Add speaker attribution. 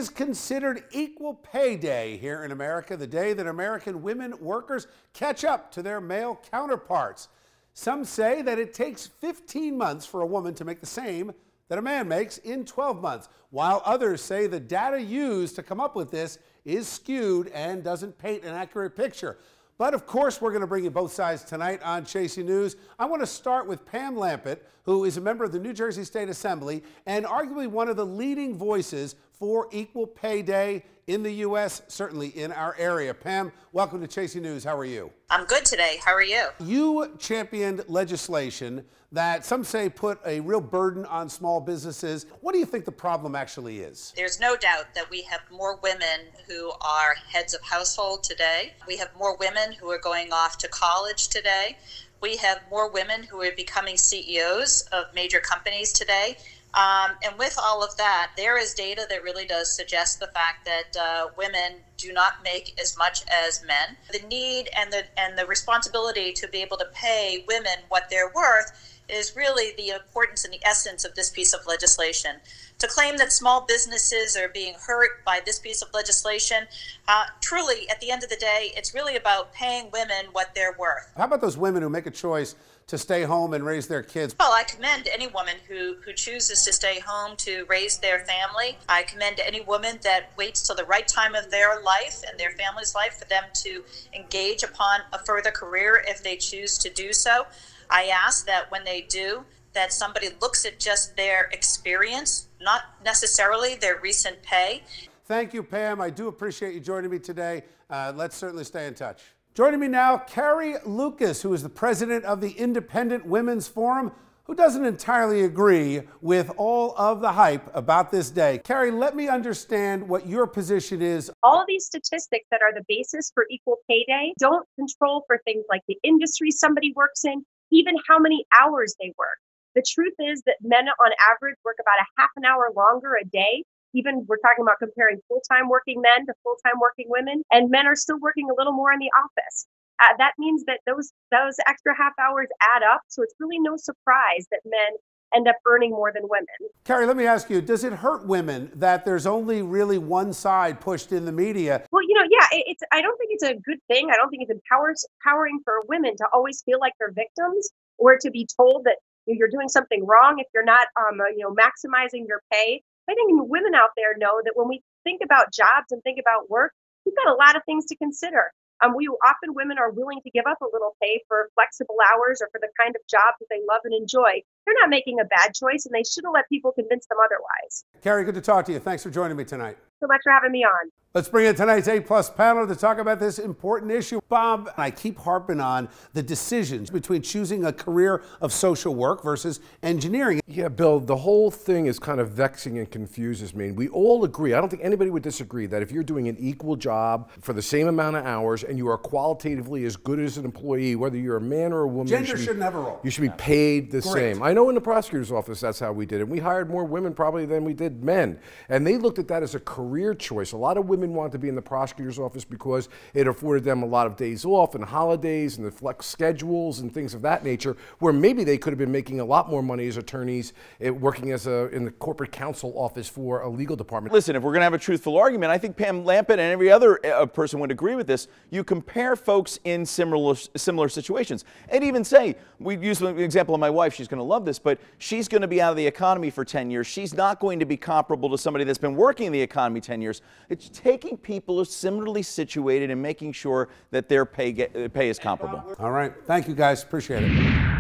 Speaker 1: is considered Equal Pay Day here in America, the day that American women workers catch up to their male counterparts. Some say that it takes 15 months for a woman to make the same that a man makes in 12 months, while others say the data used to come up with this is skewed and doesn't paint an accurate picture. But of course, we're going to bring you both sides tonight on Chasing News. I want to start with Pam Lampett, who is a member of the New Jersey State Assembly and arguably one of the leading voices for Equal Pay Day in the U.S., certainly in our area. Pam, welcome to Chasing News. How are you?
Speaker 2: I'm good today. How are you?
Speaker 1: You championed legislation that some say put a real burden on small businesses. What do you think the problem actually is?
Speaker 2: There's no doubt that we have more women who are heads of household today. We have more women who are going off to college today. We have more women who are becoming CEOs of major companies today. And with all of that, there is data that really does suggest the fact that women do not make as much as men. The need and the responsibility to be able to pay women what they're worth is really the importance and the essence of this piece of legislation. To claim that small businesses are being hurt by this piece of legislation, truly, at the end of the day, it's really about paying women what they're worth.
Speaker 1: How about those women who make a choice to stay home and raise their kids?
Speaker 2: Well, I commend any woman who chooses to stay home to raise their family. I commend any woman that waits till the right time of their life and their family's life for them to engage upon a further career if they choose to do so. I ask that when they do, that somebody looks at just their experience, not necessarily their recent pay.
Speaker 1: Thank you, Pam. I do appreciate you joining me today. Let's certainly stay in touch. Joining me now, Carrie Lucas, who is the president of the Independent Women's Forum, who doesn't entirely agree with all of the hype about this day. Carrie, let me understand what your position is.
Speaker 3: All of these statistics that are the basis for Equal Pay Day don't control for things like the industry somebody works in, even how many hours they work. The truth is that men on average work about a half an hour longer a day. Even we're talking about comparing full-time working men to full-time working women, and men are still working a little more in the office. That means that those extra half hours add up. So it's really no surprise that men end up earning more than women. Carrie,
Speaker 1: let me ask you, does it hurt women that there's only really one side pushed in the media?
Speaker 3: Well, yeah, I don't think it's a good thing. I don't think it's empowering for women to always feel like they're victims or to be told that you're doing something wrong if you're not, maximizing your pay. I think women out there know that when we think about jobs and think about work, we've got a lot of things to consider. Women are willing to give up a little pay for flexible hours or for the kind of job that they love and enjoy. They're not making a bad choice, and they shouldn't let people convince them otherwise.
Speaker 1: Carrie, good to talk to you. Thanks for joining me tonight.
Speaker 3: So much for having me on.
Speaker 1: Let's bring in tonight's A-plus panel to talk about this important issue. Bob, I keep harping on the decisions between choosing a career of social work versus engineering.
Speaker 4: Yeah, Bill, the whole thing is kind of vexing and confuses me. And we all agree, I don't think anybody would disagree, that if you're doing an equal job for the same amount of hours and you are qualitatively as good as an employee, whether you're a man or a woman,
Speaker 1: gender shouldn't have a role.
Speaker 4: You should be paid the same. I know in the prosecutor's office that's how we did it. We hired more women probably than we did men. And they looked at that as a career choice. A lot of women wanted to be in the prosecutor's office because it afforded them a lot of days off and holidays and the flex schedules and things of that nature, where maybe they could have been making a lot more money as attorneys working as in the corporate counsel office for a legal department.
Speaker 5: Listen, if we're going to have a truthful argument, I think Pam Lampett and every other person would agree with this. You compare folks in similar situations. And even say, we use an example of my wife, she's going to love this, but she's going to be out of the economy for 10 years. She's not going to be comparable to somebody that's been working in the economy 10 years. It's taking people who are similarly situated and making sure that their pay is comparable.
Speaker 1: All right. Thank you, guys. Appreciate it.